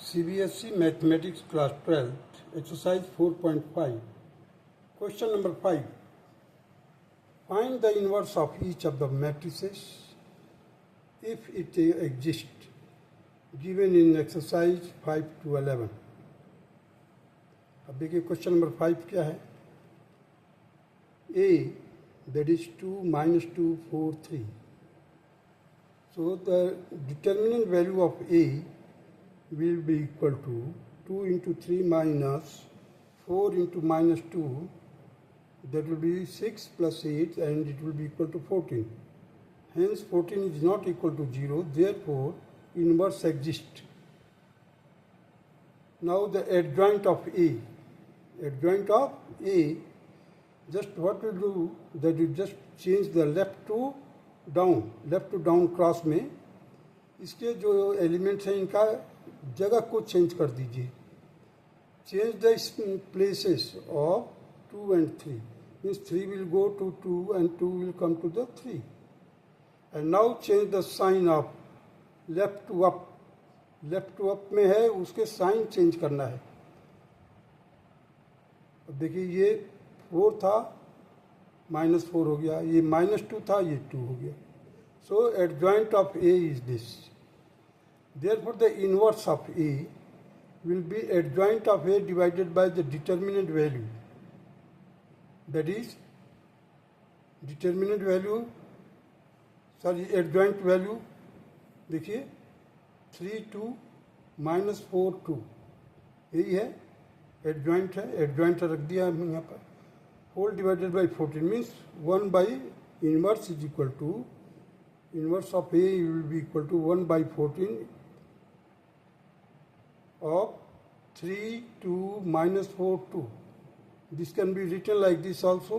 CBSE Mathematics Class 12, Exercise 4.5. Question number 5. Find the inverse of each of the matrices if it exists, given in exercise 5 to 11. अब देखिए question number 5 क्या है. A, that is 2 minus 2, 4, 3. So the determinant value of A will be equal to 2 into 3 minus 4 into minus 2, that will be 6 plus 8, and it will be equal to 14. Hence 14 is not equal to 0, therefore inverse exists. Now the adjoint of A. Adjoint of A, just what we do, that you just change the left to down cross में इसके जो elements हैं इनका जगह को change कर दीजिए. Change the places of 2 and 3. Means 3 will go to 2 and 2 will come to the 3. And now change the sign of left to up. Left to up में है, उसके साइन चेंज करना है. अब देखिए ये 4 था, -4 हो गया, ये -2 था, ये 2 हो गया. So adjoint of A is this. Therefore the inverse of A will be adjoint of A divided by the determinant value. That is determinant value, sorry adjoint value. देखिए 3 2 -4 2, यही है एडजॉइंट है. एडजॉइंट रख दिया हमने यहाँ पर. Whole divided by 14 means 1 by inverse is equal to inverse of A will be equal to 1 by 14 of 3 2 -4 2. This can be written like this also,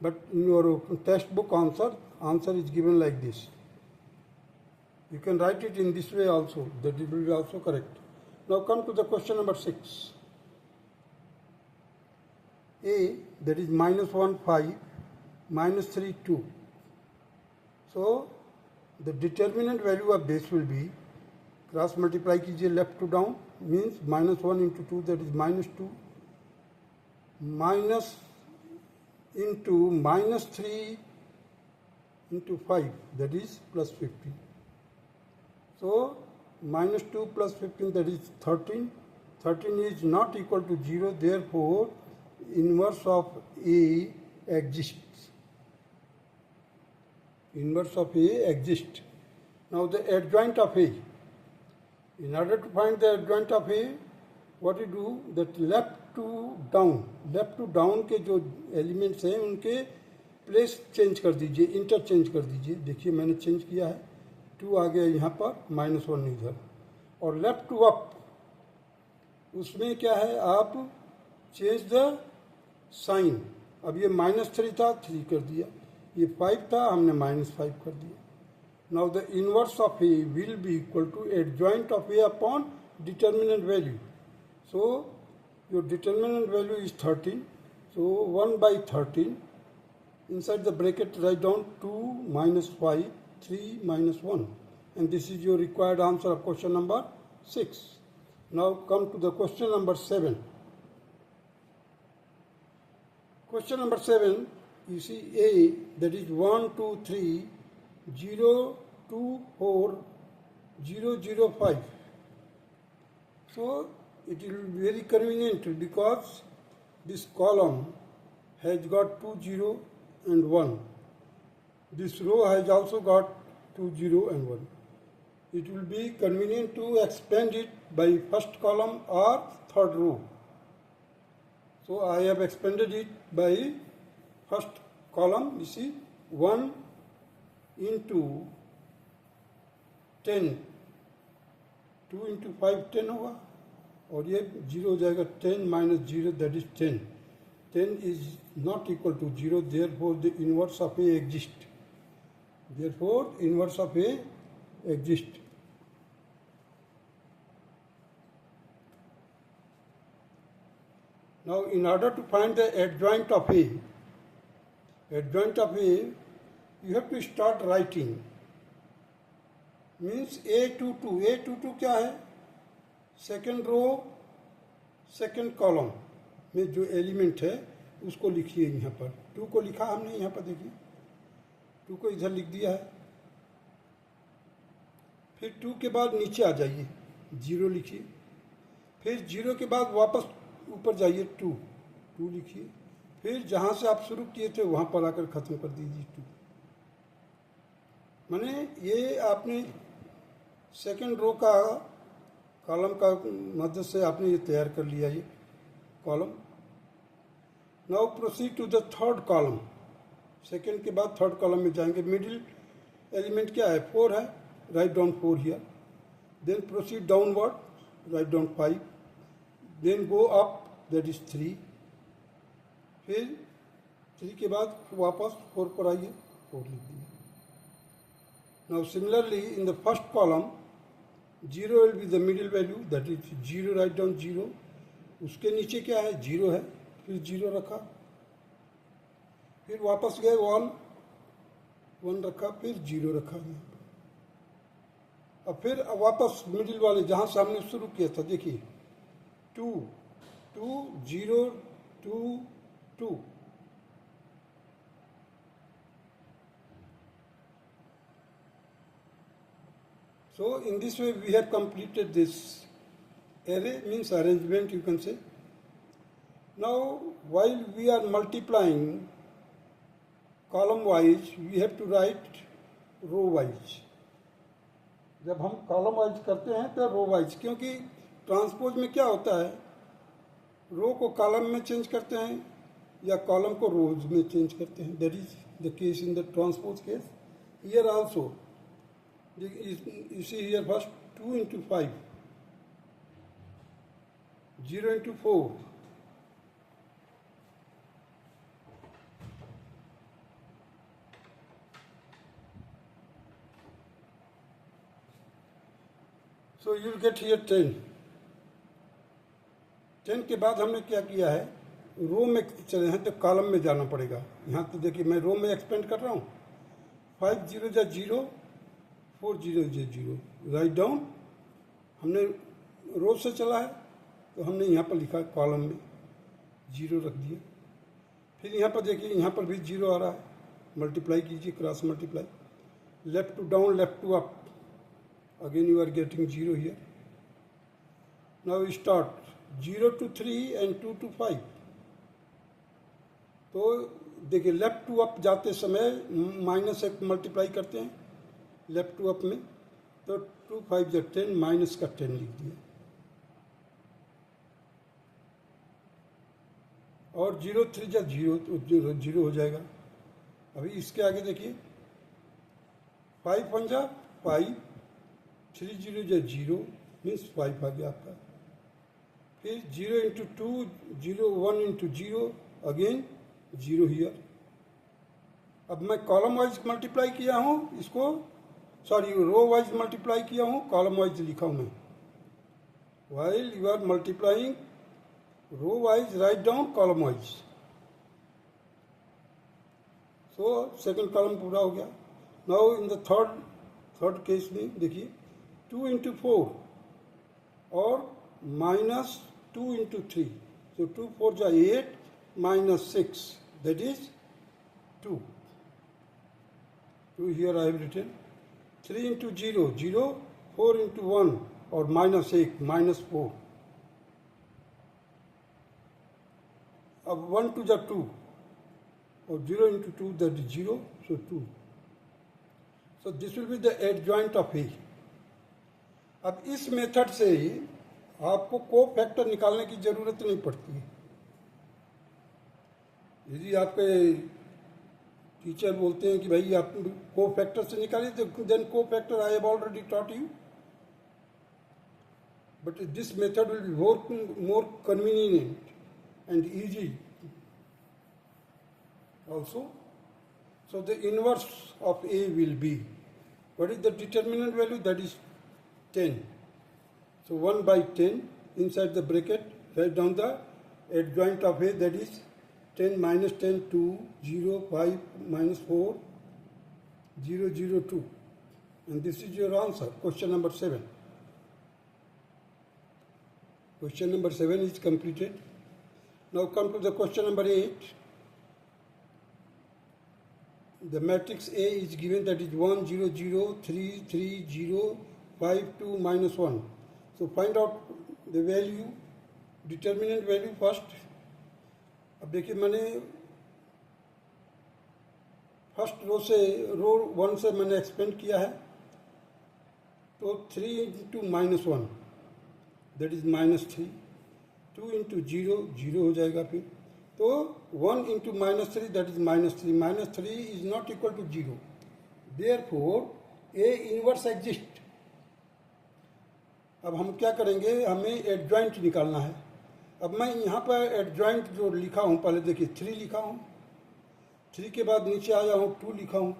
but in your textbook answer is given like this. You can write it in this way also, that it will be also correct. Now come to the question number 6. A, that is -1 5, -3 2. So the determinant value of this will be, cross multiply कीजिए left to down, means -1 into 2, that is -2, minus into -3 into 5, that is +15. So -2 plus 15, that is 13. 13 is not equal to 0, therefore inverse of A exists. Inverse of A exists. Now the adjoint of A. In order to find the adjoint of A, what you do, that left to down के जो elements हैं उनके place change कर दीजिए, interchange कर दीजिए. देखिए मैंने चेंज किया है. 2 आ गया यहाँ पर, -1 इधर. और लेफ्ट टू अप, उसमें क्या है, आप चेंज द साइन. अब ये -3 था, 3 कर दिया. ये 5 था, हमने -5 कर दिया. Now the inverse of A will be equal to adjoint of A upon determinant value. So your determinant value is 13. सो 1 by 13. Inside the bracket write down 2 - 5, 3 - 1, and this is your required answer of question number 6. Now come to the question number 7. Question number 7, you see A, that is 1 2 3 0 2 4 0 0 5. So it will be very convenient because this column has got 2 0 and 1. This row has also got 2 0 and 1. It will be convenient to expand it by first column or third row. So I have expanded it by first column. You see 1 into 10, 2 into 5 10 होगा, और ये 0 हो जाएगा. 10 minus 0, that is 10. 10 is not equal to 0, therefore the inverse of A exists. Therefore inverse of A exists. Now in order to find the adjoint of A, you have to start writing. Means A22 क्या है, second row second column में जो element है उसको लिखिए यहाँ पर। 2 को लिखा हमने यहाँ पर, देखिए 2 को इधर लिख दिया है। फिर 2 के बाद नीचे आ जाइए, 0 लिखिए। फिर 0 के बाद वापस ऊपर जाइए, 2 लिखिए। फिर जहाँ से आप शुरू किए थे वहाँ पर आकर ख़त्म कर दीजिए 2। माने ये आपने सेकेंड रो का कॉलम का मदद से आपने ये तैयार कर लिया ये column. Now proceed to the third column. Second के बाद थर्ड कॉलम में जाएंगे। मिडिल एलिमेंट क्या है? 4 है, right down 4 here. Then proceed downward, right down 5। Then go up, that is 3। फिर 3 के बाद वापस 4 पर आइए, 4 लिख दिए। Now similarly in the first column 0 will be the middle value, that is 0, write down 0। उसके नीचे क्या है? 0 है, फिर 0 रखा। फिर वापस गए 1 रखा, फिर 0 रखा। अब फिर वापस मिडिल वाले जहाँ से हमने शुरू किया था, देखिए 2 0 2 2। So in this way we have completed this array, means arrangement you can say. Now while we are multiplying column wise, we have to write row wise. जब हम कॉलम वाइज करते हैं तो रो वाइज, क्योंकि transpose में क्या होता है, रो को कॉलम में चेंज करते हैं या कॉलम को रोज में चेंज करते हैं। That is the case in the transpose case. Here also you see here first 2 into 5, 0 into 4, so you will get here 10। 10 के बाद हमने क्या किया है, रो में चले हैं तो कॉलम में जाना पड़ेगा। यहाँ तो देखिए मैं रो में एक्सपेंड कर रहा हूँ। 5 0 जा 0, 4 0 जा 0, राइट डाउन। हमने रो से चला है तो हमने यहाँ पर लिखा कॉलम में 0 रख दिया। फिर यहाँ पर देखिए, यहाँ पर भी 0 आ रहा है, मल्टीप्लाई कीजिए, cross multiply, left to down, left to up, again you are getting 0 here. Now start 0 to 3 and 2 to 5। तो देखिए लेफ्ट टू अप जाते समय -1 मल्टीप्लाई करते हैं लेफ्ट टू अप में, तो 2 5 जा 10, माइनस का 10 लिख दिया। और 0 3 जा 0, तो 0 हो जाएगा। अभी इसके आगे देखिए 5 1 जा 5, 3 0 जा 0, मीन्स 5 आ गया आपका। फिर 0 into 2, 0 1 into 0, अगेन 0 हियर। अब मैं कॉलम वाइज मल्टीप्लाई किया हूँ इसको, सॉरी रो वाइज मल्टीप्लाई किया हूँ, कॉलम वाइज लिखा हूँ मैं। While you are multiplying row wise, right down column wise. So second column पूरा हो गया। Now in the third case में देखिए 2 into 4 और -2 into 3, so 2 4 जा 8, -6, that is 2 here I have written। 3 into 0 0, 4 into 1 और -8, -4। अब 1 2 जा 2 और 0 into 2, that is 0, so 2। so this will be the adjoint of A। अब इस मेथड से आपको को फैक्टर निकालने की जरूरत नहीं पड़ती है। यदि आपके टीचर बोलते हैं कि भाई आप को फैक्टर से निकालिए, तो देन को factor I have already taught you, but this method will be more convenient and easy also. So the inverse of A will B, what is the determinant value, that is 10। So 1 by 10 inside the bracket, write down the adjoint of A, that is 10 minus 10 2, 0 5 minus 4 0 0 2, and this is your answer, question number 7। Question number 7 is completed. Now come to the question number 8. The matrix A is given, that is 1 0 0 3 3 0 5 2 minus 1. So find out the value, determinant value first. अब देखिए मैंने first row 1 से मैंने expand किया है, तो 3 into minus 1 that is -3, 2 into 0 0 हो जाएगा फिर, तो 1 into -3 that is -3, -3 is not equal to 0, therefore A inverse exist. अब हम क्या करेंगे, हमें एडजॉइंट निकालना है। अब मैं यहाँ पर एडजॉइंट जो लिखा हूँ, पहले देखिए 3 लिखा हूँ, 3 के बाद नीचे आया हूँ 2 लिखा हूँ,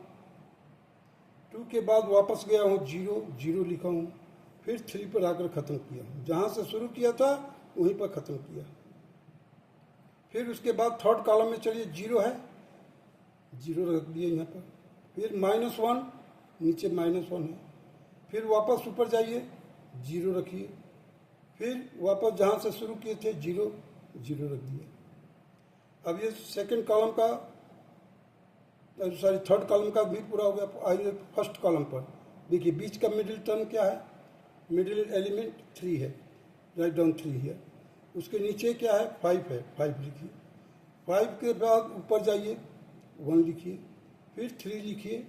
2 के बाद वापस गया हूँ 0 0 लिखा हूँ, फिर 3 पर आकर ख़त्म किया हूँ। जहाँ से शुरू किया था वहीं पर ख़त्म किया। फिर उसके बाद थर्ड कॉलम में चलिए 0 है, 0 रख दिए यहाँ पर, फिर -1 नीचे -1 है, फिर वापस ऊपर जाइए 0 रखिए, फिर वापस जहाँ से शुरू किए थे 0 0 रख दिए। अब ये सेकंड कॉलम का सॉरी थर्ड कॉलम का भी पूरा हो गया। आइए फर्स्ट कॉलम पर देखिए, बीच का मिडिल टर्म क्या है, मिडिल एलिमेंट 3 है, राइट डाउन 3 है। उसके नीचे क्या है, 5 है, 5 लिखिए। 5 के बाद ऊपर जाइए 1 लिखिए, फिर 3 लिखिए,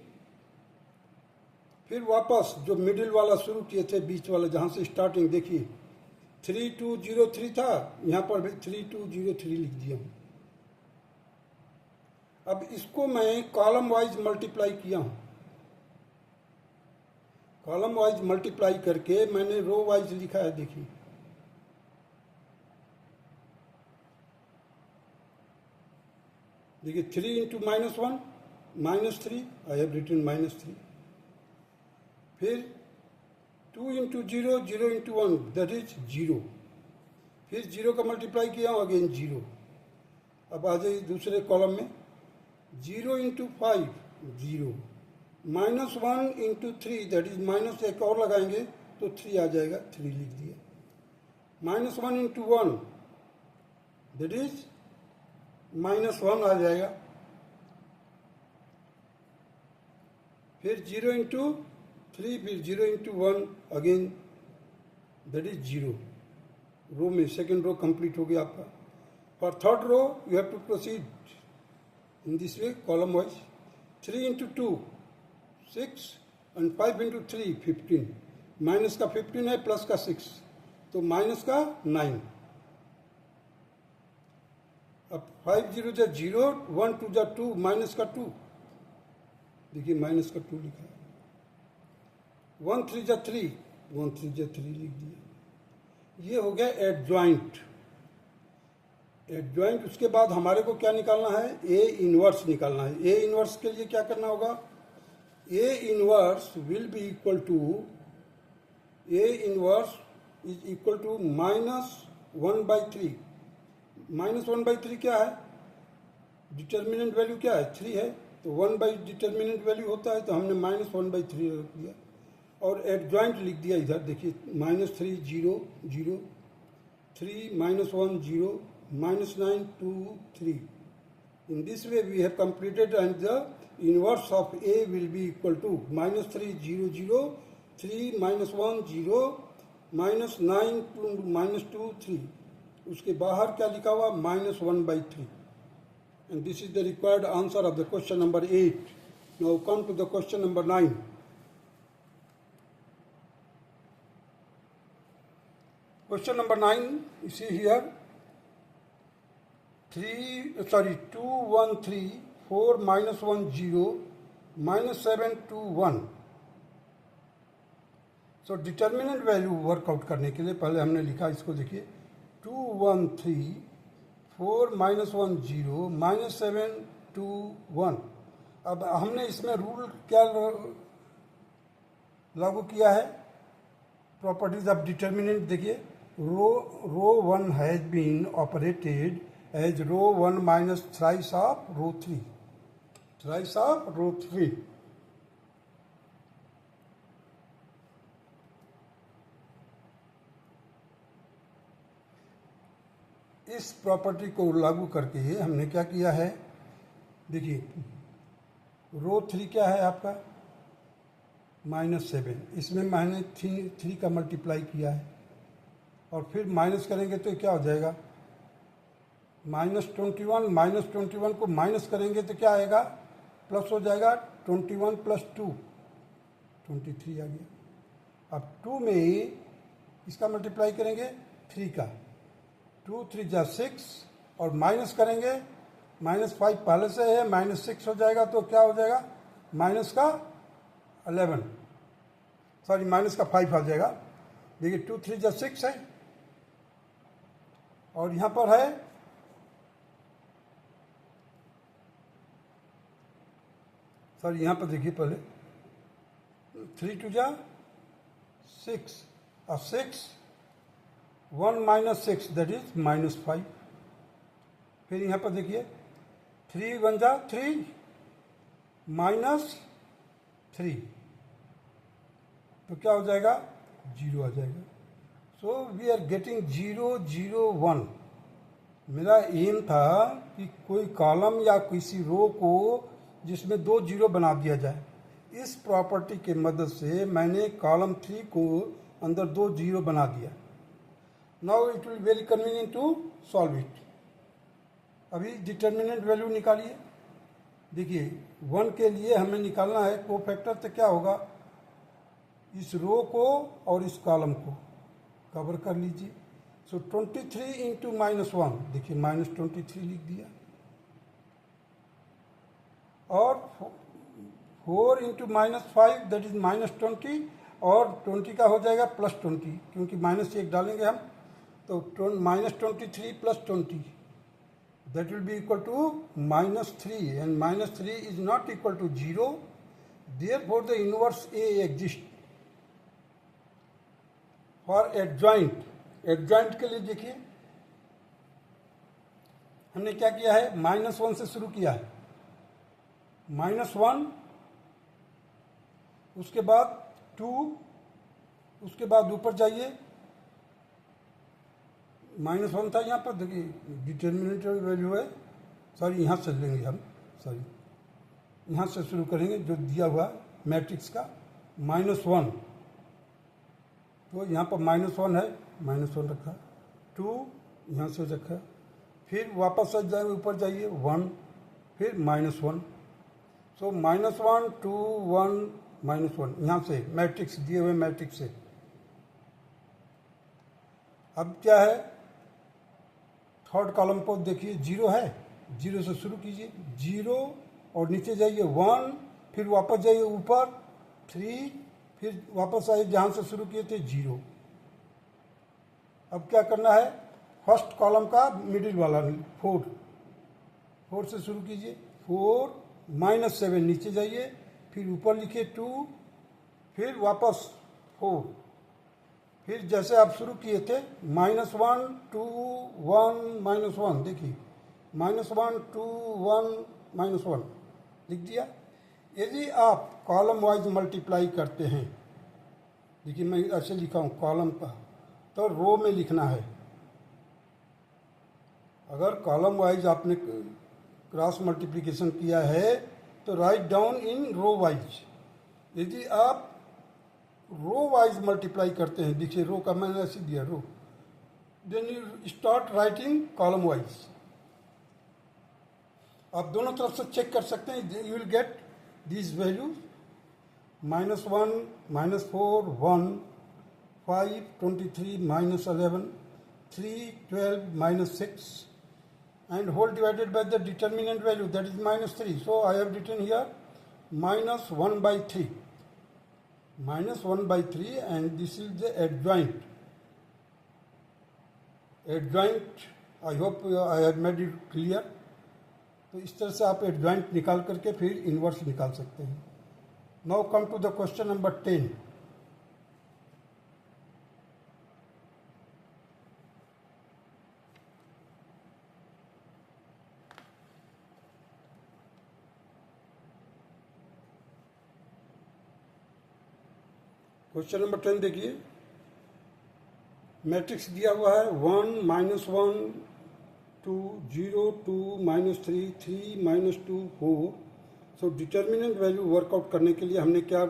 फिर वापस जो मिडिल वाला शुरू किए थे, बीच वाला जहाँ से स्टार्टिंग देखिए 3203 था, यहाँ पर भी 3203 लिख दिया हूँ। अब इसको मैं कॉलम वाइज मल्टीप्लाई किया हूँ, कॉलम वाइज मल्टीप्लाई करके मैंने रो वाइज लिखा है। देखिए देखिए 3 इंटू -1 -3, आई हैव रिटन -3, फिर 2 इंटू 0 0 इंटू 1 दैट इज 0, फिर 0 का मल्टीप्लाई किया हूँ अगेन 0। अब आ जाइए दूसरे कॉलम में, 0 into 5 0, -1 into 3 that is minus एक और लगाएंगे तो 3 आ जाएगा, 3 लिख दिया। -1 इंटू 1 दैट इज -1 आ जाएगा, फिर 0 इंटू 3, फिर 0 into 1 again that is 0। Row में सेकेंड रो कंप्लीट हो गया आपका। For third row you have to proceed in this way column wise। 3 into 2 6 and 5 into 3 15, minus का 15 है प्लस का 6, तो माइनस का 9। अब 5 0 जा 0, 1 2 जा 2, माइनस का 2, देखिए माइनस का 2 लिखा है। 1 3 जा 3, 1 3 जा 3 लिख दिया। ये हो गया एडजॉइंट। एडजॉइंट उसके बाद हमारे को क्या निकालना है, ए इनवर्स निकालना है। ए इनवर्स के लिए क्या करना होगा, A inverse will be equal to, A inverse is equal to -1/3। -1/3 क्या है, डिटर्मिनेंट वैल्यू क्या है 3 है, तो 1 बाई डिटर्मिनेंट वैल्यू होता है, तो हमने -1/3 रख दिया और एडजॉइंट लिख दिया इधर। देखिए -3 0 0, 3 -1 0, -9 2 3। In this way we have completed, and the inverse of A will be equal to -3 0 0, 3 -1 0, -9 2 3। उसके बाहर क्या लिखा हुआ, -1/3। And this is the required answer of the question number 8. Now come to the question number 9. Question number 9, you see here 2 1 3 4 -1 0 -7 2 1। So determinant value workout करने के लिए पहले हमने लिखा, इसको देखिए 2 1 3 4 -1 0 -7 2 1। अब हमने इसमें रूल क्या लागू किया है, प्रॉपर्टीज ऑफ डिटर्मिनेंट। देखिए row 1 has been operated as row 1 minus thrice of row 3, thrice of row 3। इस प्रॉपर्टी को लागू करके हमने क्या किया है, देखिए रो 3 क्या है आपका -7, इसमें मैंने 3 का मल्टीप्लाई किया है और फिर माइनस करेंगे तो क्या हो जाएगा -21 को माइनस करेंगे तो क्या आएगा, प्लस हो जाएगा 21 + 2 23 आ गया। अब 2 में इसका मल्टीप्लाई करेंगे 3 का, 2 3 जा 6 और माइनस करेंगे, -5 पहले से है, -6 हो जाएगा तो क्या हो जाएगा माइनस का 5 आ जाएगा। देखिए 2 3 जा 6 है और यहाँ पर है यहाँ पर देखिए पहले 3 2 जा 6 और 6 1 - 6 दैट इज -5। फिर यहाँ पर देखिए 3 1 जा 3 -3 तो क्या हो जाएगा 0 आ जाएगा। So we are getting 0 0 1। मेरा एम था कि कोई कॉलम या किसी रो को जिसमें 2 0 बना दिया जाए। इस प्रॉपर्टी के मदद से मैंने कॉलम 3 को अंदर 2 0 बना दिया। Now it will very convenient to solve it. अभी डिटर्मिनेंट वैल्यू निकालिए। देखिए 1 के लिए हमें निकालना है कोफैक्टर, तो क्या होगा, इस रो को और इस कॉलम को कवर कर लीजिए। सो 23 इंटू -1, देखिए -23 लिख दिया और 4 इंटू -5 दैट इज -20 और 20 का हो जाएगा +20 क्योंकि -1 डालेंगे हम तो -23 + 20 that will be equal to -3 and -3 is not equal to 0, therefore the inverse A exists for adjoint के लिए देखिए हमने क्या किया है, -1 से शुरू किया है, -1 उसके बाद 2 उसके बाद ऊपर जाइए -1 था यहाँ पर, देखिए डिटर्मिनेंट वैल्यू है, सॉरी यहाँ से लेंगे हम, सॉरी यहाँ से शुरू करेंगे जो दिया हुआ मैट्रिक्स का -1, तो यहाँ पर -1 है, -1 रखा, 2 यहाँ से रखा, फिर वापस जाए ऊपर जाइए 1 फिर -1, सो -1 2 1 -1 यहाँ से मैट्रिक्स दिए हुए मैट्रिक्स से। अब क्या है, थर्ड कॉलम को देखिए 0 है, 0 से शुरू कीजिए 0 और नीचे जाइए 1 फिर वापस जाइए ऊपर 3 फिर वापस आइए जहाँ से शुरू किए थे 0। अब क्या करना है, फर्स्ट कॉलम का मिडिल वाला 4 से शुरू कीजिए, 4 -7 नीचे जाइए फिर ऊपर लिखिए 2 फिर वापस 4, फिर जैसे आप शुरू किए थे -1 2 1 -1, देखिए -1 2 1 -1 लिख दिया। यदि आप कॉलम वाइज मल्टीप्लाई करते हैं, देखिए मैं ऐसे लिखा हूँ कॉलम का, तो रो में लिखना है। अगर कॉलम वाइज आपने क्रॉस मल्टीप्लिकेशन किया है तो right down in row wise. यदि आप रो वाइज मल्टीप्लाई करते हैं, देखिए रो का मैंने ऐसे दिया row, then you start writing column wise. आप दोनों तरफ से चेक कर सकते हैं, you will get this values -1 -4 1 5 23 -11 3 12 -6 and whole divided by the determinant value that is -3. So I have written here -1/3. -1/3 and this is the adjoint. Adjoint, I hope I have made it clear. तो इस तरह से आप adjoint निकाल करके फिर inverse निकाल सकते हैं। Now come to the question number 10। Question number 10 देखिए, मैट्रिक्स दिया हुआ है 1 -1 2 0 2 -3 3 -2 4। सो डिटर्मिनेंट वैल्यू वर्कआउट करने के लिए हमने क्या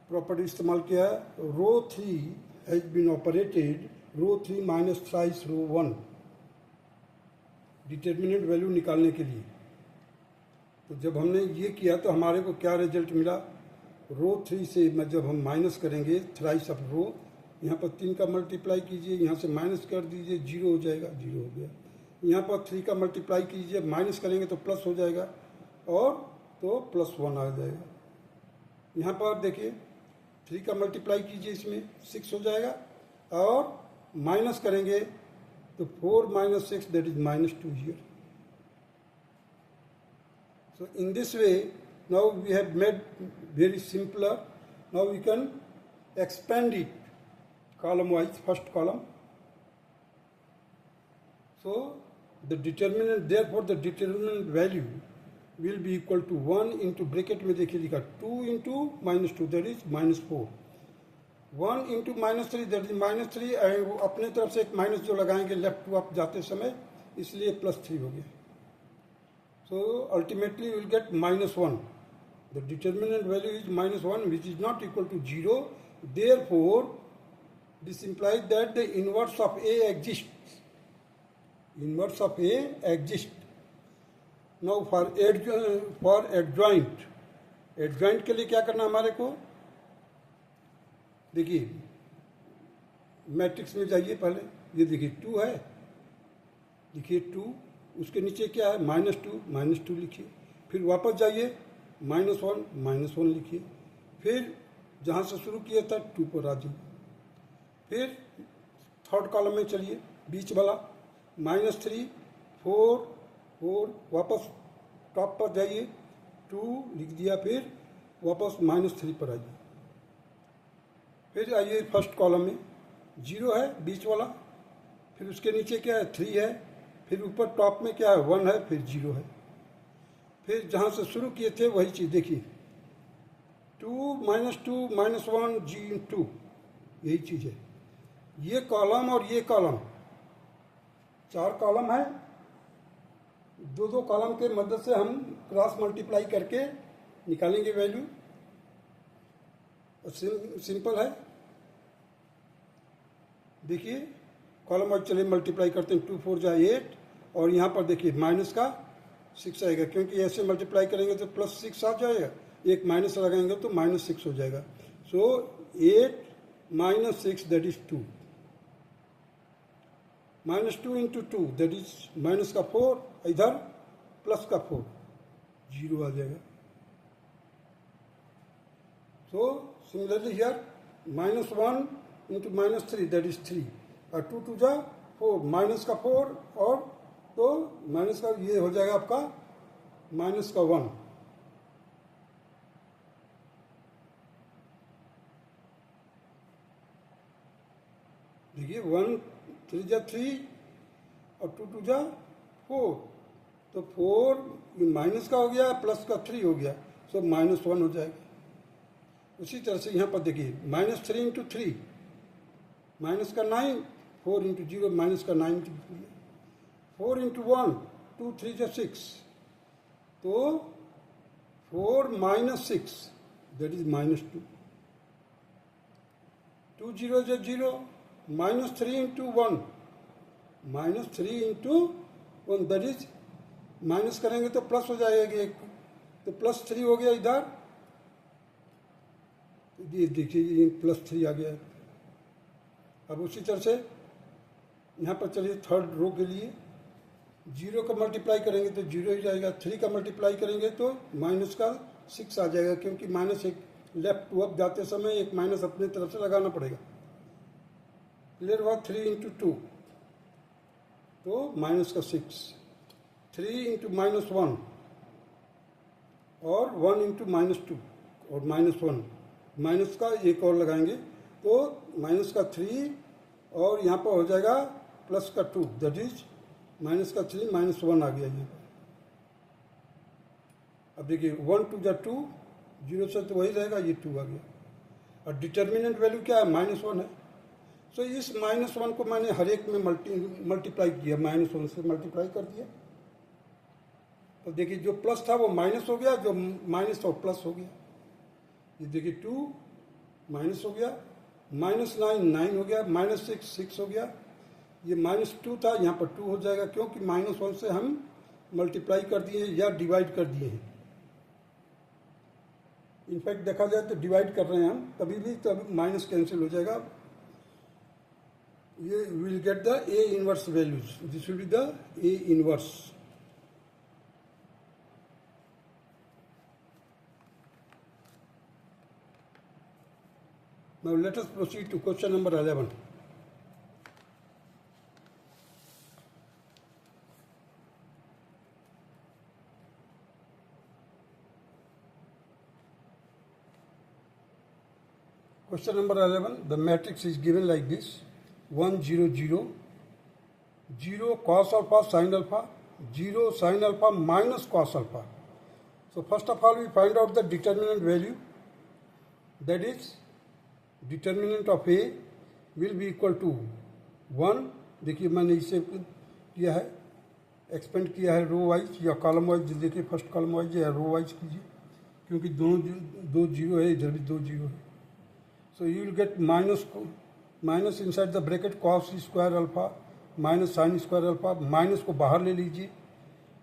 प्रॉपर्टी इस्तेमाल किया है? Row 3 has been operated row 3 minus thrice row 1 determinant value निकालने के लिए। तो जब हमने ये किया तो हमारे को क्या रिजल्ट मिला? रो 3 से जब हम माइनस करेंगे थ्राइस ऑफ रो, यहाँ पर 3 का मल्टीप्लाई कीजिए, यहाँ से माइनस कर दीजिए, 0 हो जाएगा, 0 हो गया। यहाँ पर 3 का मल्टीप्लाई कीजिए, माइनस करेंगे तो प्लस हो जाएगा, और तो +1 आ जाएगा। यहाँ पर देखिए 3 का मल्टीप्लाई कीजिए, इसमें 6 हो जाएगा, और माइनस करेंगे तो 4 - 6 that is -2 here. So in this way, now we have made very simpler. Now we can expand it column wise, first column. So the determinant, therefore the determinant value will be equal to 1 into bracket में देखिए लिखा 2 into -2 that is -4, 1 into -3 that is -3, अपने तरफ से एक minus जो लगाएंगे left to up जाते समय, इसलिए +3 हो गया। So ultimately we will get -1. The determinant value is -1, which is not equal to 0. Therefore, this implies that the inverse of A exists. Inverse of A exists. Now for adjoint, adjoint के लिए क्या करना हमारे को? देखिए matrix में जाइए पहले, ये देखिए 2 है, देखिए 2, उसके नीचे क्या है? -2 लिखिए, फिर वापस जाइए -1 लिखिए, फिर जहाँ से शुरू किया था 2 पर आ जाइए, फिर थर्ड कॉलम में चलिए, बीच वाला -3 4 4, वापस टॉप पर जाइए, 2 लिख दिया, फिर वापस -3 पर आइए, फिर आइए फर्स्ट कॉलम में 0 है बीच वाला, फिर उसके नीचे क्या है? 3 है, फिर ऊपर टॉप में क्या है? 1 है, फिर 0 है, फिर जहाँ से शुरू किए थे वही चीज़ देखिए 2 -2 -1 G2, यही चीज़ है। ये कॉलम और ये कॉलम, 4 कॉलम है, 2 कॉलम के मदद से हम क्रॉस मल्टीप्लाई करके निकालेंगे वैल्यू। सिंपल है, देखिए कॉलम वाइज चलिए मल्टीप्लाई करते हैं, 2 4 जा 8, और यहाँ पर देखिए माइनस का 6 आएगा, क्योंकि ऐसे मल्टीप्लाई करेंगे तो +6 आ जाएगा, एक माइनस लगाएंगे तो -6 हो जाएगा। सो 8 - 6 that is 2, -2 into 2 that is minus का 4, इधर प्लस का 4, 0 आ जाएगा। So similarly here -1 into -3 that is 3, और 2 2 जा 4, माइनस का 4, और तो माइनस का ये हो जाएगा आपका -1। देखिए 1 3 जा 3, और 2 2 जा 4, तो 4 माइनस का हो गया, प्लस का 3 हो गया, सो -1 हो जाएगा। उसी तरह से यहाँ पर देखिए -3 into 3 माइनस का 9, 4 into 0 माइनस का 9, 4 into 1 2 3 जा 6, तो 4 - 6 दैट इज -2, 2 0 जा 0, -3 into 1 -3 into 1 that is, minus करेंगे तो प्लस हो जाएगा एक, तो +3 हो गया इधर, ये देखिए ये +3 आ गया। अब उसी तरह से यहाँ पर चलिए थर्ड रो के लिए, 0 का मल्टीप्लाई करेंगे तो 0 ही जाएगा, 3 का मल्टीप्लाई करेंगे तो माइनस का 6 आ जाएगा, क्योंकि माइनस एक लेफ्ट टू अप जाते समय एक माइनस अपने तरफ से लगाना पड़ेगा। क्लियर हुआ? 3 into 2 तो माइनस का 6, 3 into -1, और 1 into -2 और -1, माइनस का एक और लगाएंगे तो माइनस का 3, और यहाँ पर हो जाएगा प्लस का 2 दैट इज माइनस का 3 -1 आ गया यहाँ पर। अब देखिए 1 2 जा 2, 0 से तो वही रहेगा, ये 2 आ गया, और डिटर्मिनेंट वैल्यू क्या है? -1 है, सो इस -1 को मैंने हर एक में मल्टीप्लाई किया, -1 से मल्टीप्लाई कर दिया। तो देखिए जो प्लस था वो माइनस हो गया, जो माइनस था वो प्लस हो गया। ये देखिए 2 माइनस हो गया, -9 9 हो गया, -6 6 हो गया। ये -2 था, यहाँ पर 2 हो जाएगा, क्योंकि -1 से हम मल्टीप्लाई कर दिए या डिवाइड कर दिए हैं। इनफैक्ट देखा जाए तो डिवाइड कर रहे हैं हम, तभी भी तब माइनस कैंसिल हो जाएगा। ये will get the A inverse values, this will be the A inverse. Now let us proceed to question number 11. Question number 11, the matrix is given like this: 1 0 0 0 cos alpha sin alpha, 0 sin alpha minus cos alpha. So first of all we find out the determinant value, that is determinant of A will be equal to 1। देखिए मैंने इसे किया है, expand किया है row wise या column wise. देखिए first column wise या रो वाइज कीजिए, क्योंकि दो जीरो है, इधर भी 2 जीरो है। So you will get minus inside the bracket cos square alpha minus sign square alpha. Minus को बाहर ले लीजिए,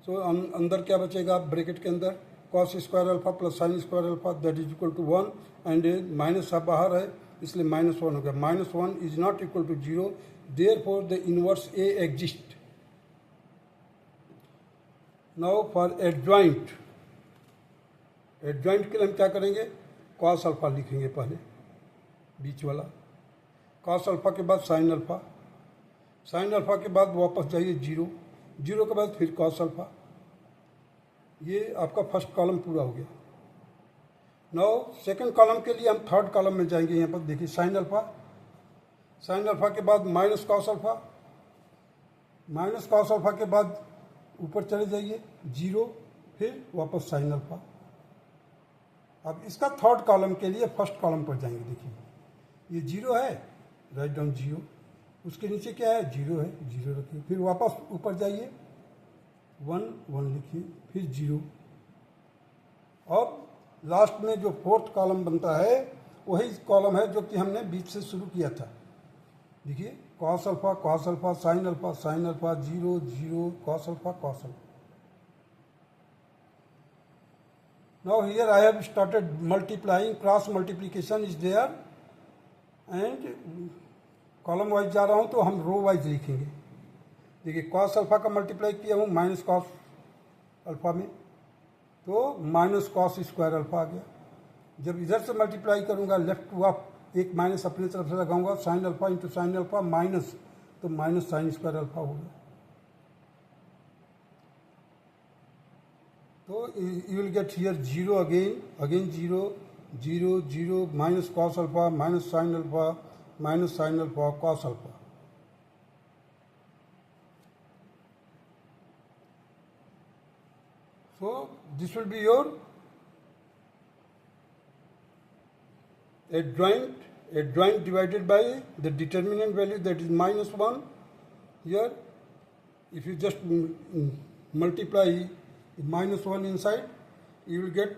सो अंदर क्या बचेगा ब्रैकेट के अंदर, cos square alpha plus sine square alpha, that is equal to 1। And minus सब बाहर है, इसलिए -1 हो गया। -1 is not equal to 0, therefore the inverse A exist. Now for adjoint, adjoint के लिए हम क्या करेंगे, कॉस अल्फा लिखेंगे पहले, बीच वाला कॉस अल्फा के बाद साइन अल्फा, साइन अल्फा के बाद वापस जाइए 0, 0 के बाद फिर कॉस अल्फा। ये आपका फर्स्ट कॉलम पूरा हो गया। नाउ सेकंड कॉलम के लिए हम थर्ड कॉलम में जाएंगे। यहाँ पर देखिए साइन अल्फा, साइन अल्फा के बाद minus cos alpha, minus cos alpha के बाद ऊपर चले जाइए 0, फिर वापस साइन अल्फा। अब इसका थर्ड कॉलम के लिए फर्स्ट कॉलम पर जाएंगे। देखिए ये 0 है, राइट डाउन 0, उसके नीचे क्या है 0 है, 0 रखिए, फिर वापस ऊपर जाइए 1 1 लिखिए, फिर 0। और लास्ट में जो फोर्थ कॉलम बनता है वही कॉलम है जो कि हमने बीच से शुरू किया था। देखिए cos alpha sine alpha 0 0 cos alpha cos alpha. Now here I have started multiplying, cross multiplication is there, and column wise जा रहा हूं तो हम रो वाइज लिखेंगे। देखिए कॉस अल्फा का मल्टीप्लाई किया हूं माइनस कॉस अल्फा में, तो माइनस कॉस स्क्वायर अल्फा आ गया। जब इधर से मल्टीप्लाई करूंगा लेफ्ट टू अप, एक माइनस अपनी तरफ से लगाऊंगा, sine alpha into sine alpha minus, तो माइनस साइन स्क्वायर अल्फा हो गया। तो you will get here 0 again 0 0 0 minus cos alpha minus sign alpha cos alpha. So this will be your adjoint divided by the determinant value, that is -1. Here if you just multiply -1 inside, you will get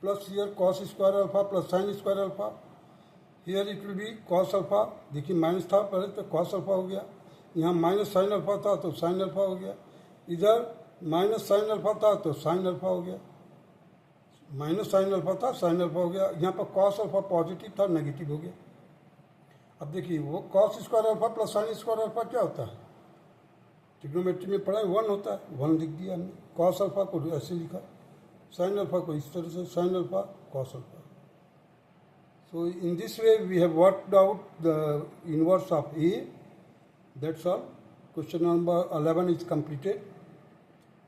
plus here cos square alpha plus sin square alpha. Here it will be cos alpha, देखिए minus था पहले तो cos alpha हो गया, यहाँ minus sine alpha था तो sine alpha हो गया, इधर माइनस साइन अल्फा था तो साइन अल्फा हो गया, माइनस साइन अल्फा था साइन अल्फा हो गया। यहाँ पर कॉस अल्फा पॉजिटिव था नेगेटिव हो गया। अब देखिए वो cos square alpha plus sine square alpha क्या होता है, ट्रिग्नोमेट्री में पढ़ा 1 होता है, 1 लिख दिया हमने। कॉस अल्फा को ऐसे लिखा, साइन अल्फा को इस तरह से, sine alpha cos alpha. So in this way we have worked out the inverse of A. That's all. Question number 11 is completed.